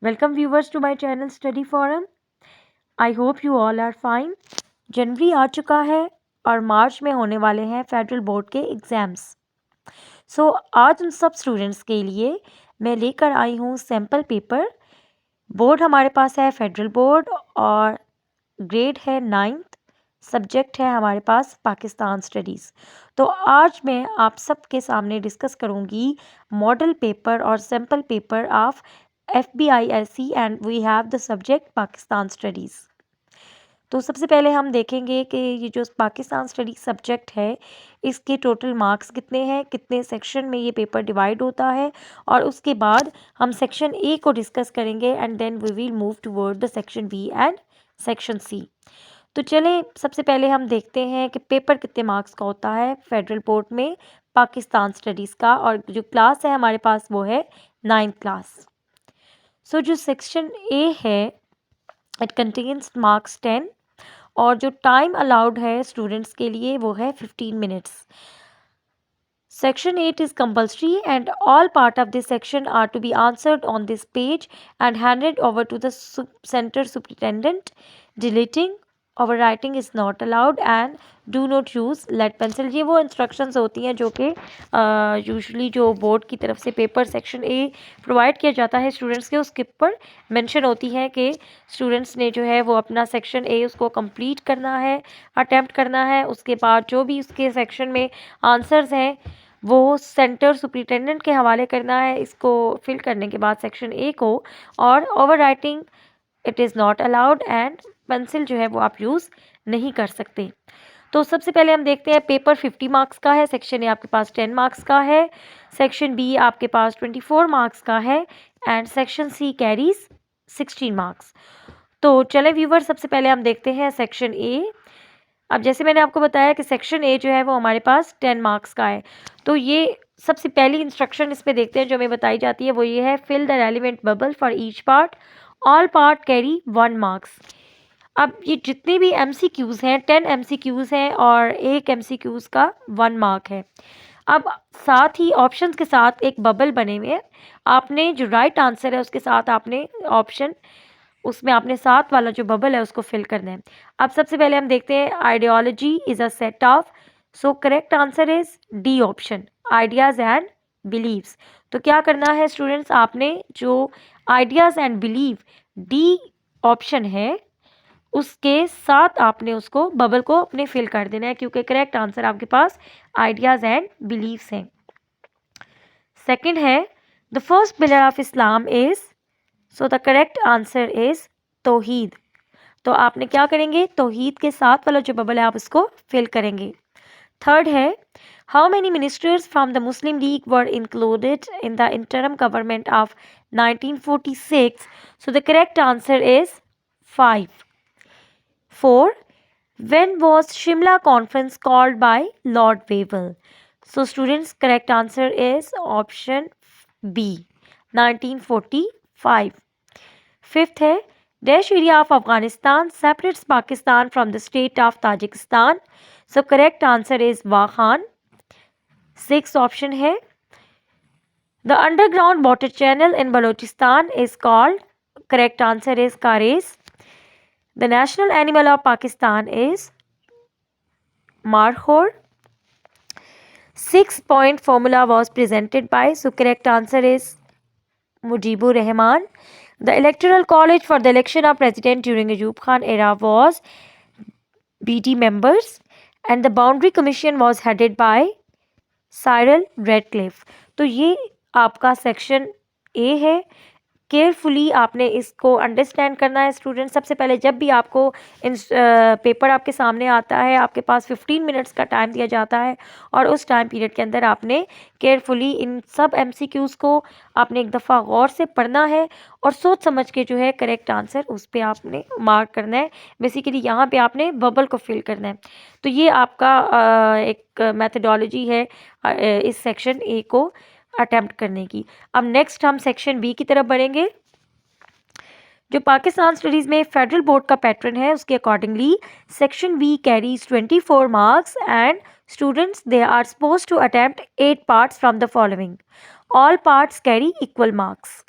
Welcome viewers to my channel Study Forum. I hope you all are fine. जनवरी आ चुका है और मार्च में होने वाले हैं फेडरल बोर्ड के एग्ज़ाम्स। आज उन सब स्टूडेंट्स के लिए मैं लेकर आई हूँ सैम्पल पेपर। बोर्ड हमारे पास है फेडरल बोर्ड और ग्रेड है 9th, सब्जेक्ट है हमारे पास पाकिस्तान स्टडीज़। तो आज मैं आप सबके सामने डिस्कस करूँगी मॉडल पेपर और sample paper of FBISC and we have the subject Pakistan studies. तो सबसे पहले हम देखेंगे कि ये जो पाकिस्तान स्टडीज़ सब्जेक्ट है इसके टोटल मार्क्स कितने हैं, कितने सेक्शन में ये पेपर डिवाइड होता है, और उसके बाद हम सेक्शन ए को डिस्कस करेंगे and then we will move toward the section B and section C. तो चलें सबसे पहले हम देखते हैं कि पेपर कितने मार्क्स का होता है फेडरल बोर्ड में पाकिस्तान स्टडीज़ का, और जो क्लास है हमारे पास वो है 9th क्लास। जो सेक्शन ए है इट कंटेन्स मार्क्स 10 और जो टाइम अलाउड है स्टूडेंट्स के लिए वो है 15 minutes. Section 8 is compulsory and all part of this section are to be answered on this page and handed over to the center superintendent. Deleting overwriting is not allowed and do not use lead pencil। ये वो instructions होती हैं जो कि usually जो board की तरफ से पेपर सेक्शन ए प्रोवाइड किया जाता है स्टूडेंट्स के, उसके ऊपर मेंशन होती है कि स्टूडेंट्स ने जो है वो अपना सेक्शन ए उसको कंप्लीट करना है, अटेम्प्ट करना है। उसके बाद जो भी उसके सेक्शन में आंसर्स हैं वो सेंटर सुपरिटेंडेंट के हवाले करना है इसको फिल करने के बाद सेक्शन ए को। और over writing it is not allowed and pencil जो है वो आप यूज़ नहीं कर सकते। तो सबसे पहले हम देखते हैं पेपर 50 मार्क्स का है, सेक्शन ए आपके पास 10 मार्क्स का है, सेक्शन बी आपके पास 24 मार्क्स का है and section C carries 16 marks. तो चले व्यूवर सबसे पहले हम देखते हैं सेक्शन ए। अब जैसे मैंने आपको बताया कि सेक्शन ए जो है वो हमारे पास 10 मार्क्स का है, तो ये सबसे पहली इंस्ट्रक्शन इस पे देखते हैं जो हमें बताई जाती है वो ये है, fill the relevant bubble for each part, all part carry 1 marks. अब ये जितने भी MCQs हैं 10 MCQs हैं और एक MCQs का 1 मार्क है। अब साथ ही ऑप्शंस के साथ एक बबल बने हुए हैं, आपने जो राइट आंसर है उसके साथ आपने ऑप्शन उसमें आपने साथ वाला जो बबल है उसको फिल करना है। अब सबसे पहले हम देखते हैं ideology is a set of, so correct answer is D option, ideas and beliefs. तो क्या करना है स्टूडेंट्स, आपने जो ideas and believe D option है उसके साथ आपने उसको बबल को अपने फिल कर देना है, क्योंकि करेक्ट आंसर आपके पास आइडियाज़ एंड बिलीव्स हैं। सेकंड है the first pillar of Islam is, so the correct answer is तौहीद। तो आपने क्या करेंगे, तौहीद के साथ वाला जो बबल है आप उसको फिल करेंगे। थर्ड है how many ministers from the Muslim league were included in the interim government of 1946, so the correct answer is 5। 4 when was Shimla conference called by Lord Wavell? So students correct answer is option B, 1945। Fifth है dash area of Afghanistan separates Pakistan from the state of Tajikistan, so correct answer is Wakhan। Sixth option है the underground water channel in Balochistan is called, correct answer is Kares। The national animal of Pakistan is Markhor। 6-point formula was presented by, so correct answer is Mujibur Rahman। The electoral college for the election of president during Ayub Khan era was BD members and the boundary commission was headed by Cyril Radcliffe। तो ये आपका section A है, carefully आपने इसको understand करना है student. सबसे पहले जब भी आपको पेपर आपके सामने आता है आपके पास 15 मिनट्स का टाइम दिया जाता है और उस टाइम पीरियड के अंदर आपने केयरफुली इन सब MCQs को आपने एक दफ़ा गौर से पढ़ना है और सोच समझ के जो है करेक्ट आंसर उस पर आपने मार्क करना है। बेसिकली यहाँ पे आपने बबल को फिल करना है। तो ये आपका एक मेथडोलॉजी है इस सेक्शन ए को अटेम्प्ट करने की। अब नेक्स्ट हम सेक्शन बी की तरफ बढ़ेंगे। जो पाकिस्तान स्टडीज़ में फेडरल बोर्ड का पैटर्न है उसके accordingly section B carries 24 marks and students they are suppose to attempt 8 parts from the following, all parts carry equal marks.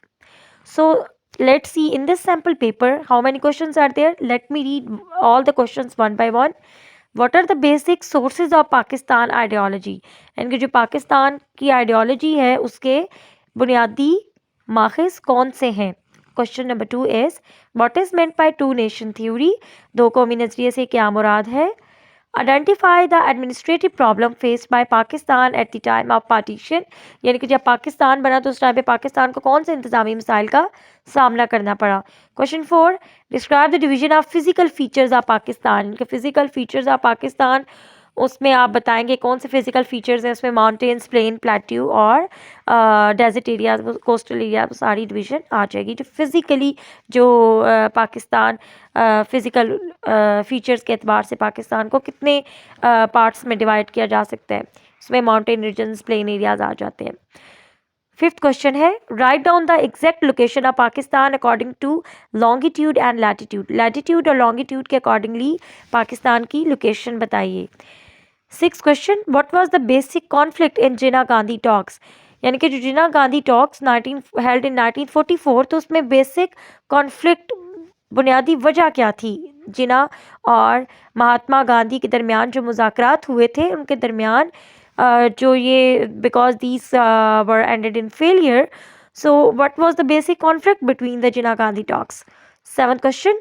So Let's see in this sample paper how many questions are there. Let me read all the questions one by one. What are the basic sources of Pakistan ideology? यानी कि जो पाकिस्तान की ideology है उसके बुनियादी माखिज कौन से हैं? Question number 2 is what is meant by two nation theory? दो कौमी नजरिए से क्या मुराद है? Identify the administrative problem faced by Pakistan at the time of partition, यानी कि जब पाकिस्तान बना तो उस टाइम पे पाकिस्तान को कौन से इंतजामी मसाइल का सामना करना पड़ा? Question 4 describe the division of physical features of Pakistan, के फिजिकल फीचर्स ऑफ पाकिस्तान उसमें आप बताएंगे कौन से फिजिकल फीचर्स हैं उसमें? माउंटेन्स, प्लेन, प्लेट्यू और डेजर्ट एरिया, कोस्टल एरिया, सारी डिवीजन आ जाएगी। जो फिज़िकली जो पाकिस्तान फिज़िकल फीचर्स के एतबार से पाकिस्तान को कितने पार्ट्स में डिवाइड किया जा सकता है, उसमें माउंटेन रीजन्स, प्लेन एरियाज आ जाते हैं। फिफ्थ क्वेश्चन है write down the exact location of Pakistan according to longitude and latitude, latitude और लॉन्गिट्यूड के अकॉर्डिंगली पाकिस्तान की लोकेशन बताइए। Six question what was the basic conflict in Jinnah Gandhi talks, यानी कि जो Jinnah Gandhi talks 19 held in 1944 तो उसमें बेसिक कॉन्फ्लिक्ट बुनियादी वजह क्या थी? जिना और महात्मा गांधी के दरमियान जो मुज़ाकरात हुए थे उनके दरमियान जो ये because these were ended in failure, so what was the basic conflict between the Jinnah Gandhi talks? Seventh question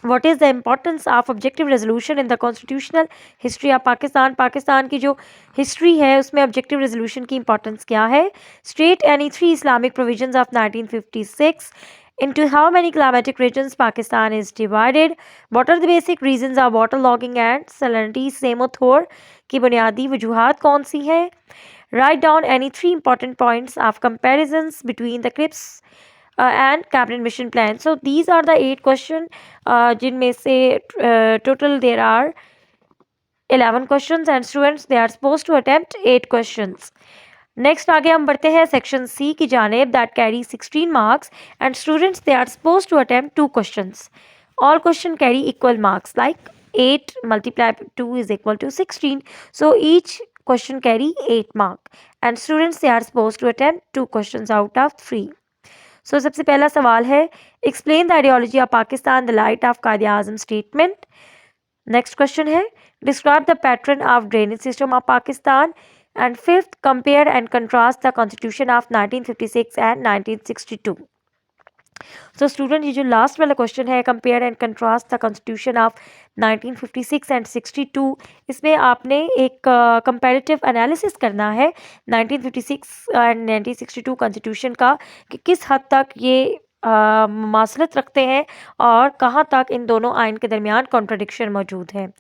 what is the importance of objective resolution in the constitutional history of Pakistan, Pakistan की जो हिस्ट्री है उसमें objective resolution की importance क्या है? State any three Islamic provisions of 1956, into how many climatic regions Pakistan is divided, what are the basic reasons of waterlogging and salinity, सेमोथोर की बुनियादी वजूहात कौन सी हैं? Write down any three important points of comparisons between the CRIPS and cabinet mission plan. So these are the 8 question जिनमें से total there are 11 questions and students they are supposed to attempt 8 questions. Next आगे हम बढ़ते हैं section C की जानेब that carry 16 marks and students they are suppose to attempt 2 questions. All question carry equal marks like 8 multiplied by 2 is equal to 16. So each question carry 8 mark and students they are supposed to attempt 2 questions out of 3. So सबसे पहला सवाल है explain the ideology of Pakistan the light of कायदे आज़म statement. Next question है describe the pattern of drainage system of Pakistan. And fifth, compare and contrast the constitution of 1956 and 1962. So student ये जो last वाला question है compare and contrast the constitution of 1956 and 62, इसमें आपने एक comparative analysis करना है 1956 एंड 1962 कॉन्स्टिट्यूशन का कि किस हद तक ये मुमासलत रखते हैं और कहाँ तक इन दोनों आइन के दरमियान कॉन्ट्रडिक्शन मौजूद है.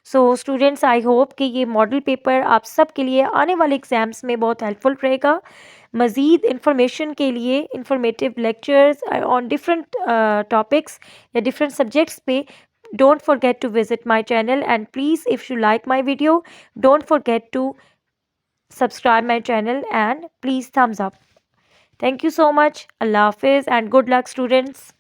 सो स्टूडेंट्स आई होप कि ये मॉडल पेपर आप सब के लिए आने वाले एग्ज़ाम्स में बहुत हेल्पफुल रहेगा. मज़ीद इंफॉर्मेशन के लिए informative lectures on different topics या डिफरेंट सब्जेक्ट्स पे don't forget to visit my channel and please if you like my video don't forget to subscribe my channel and please thumbs up. Thank you so much. Allah Hafiz and good luck students.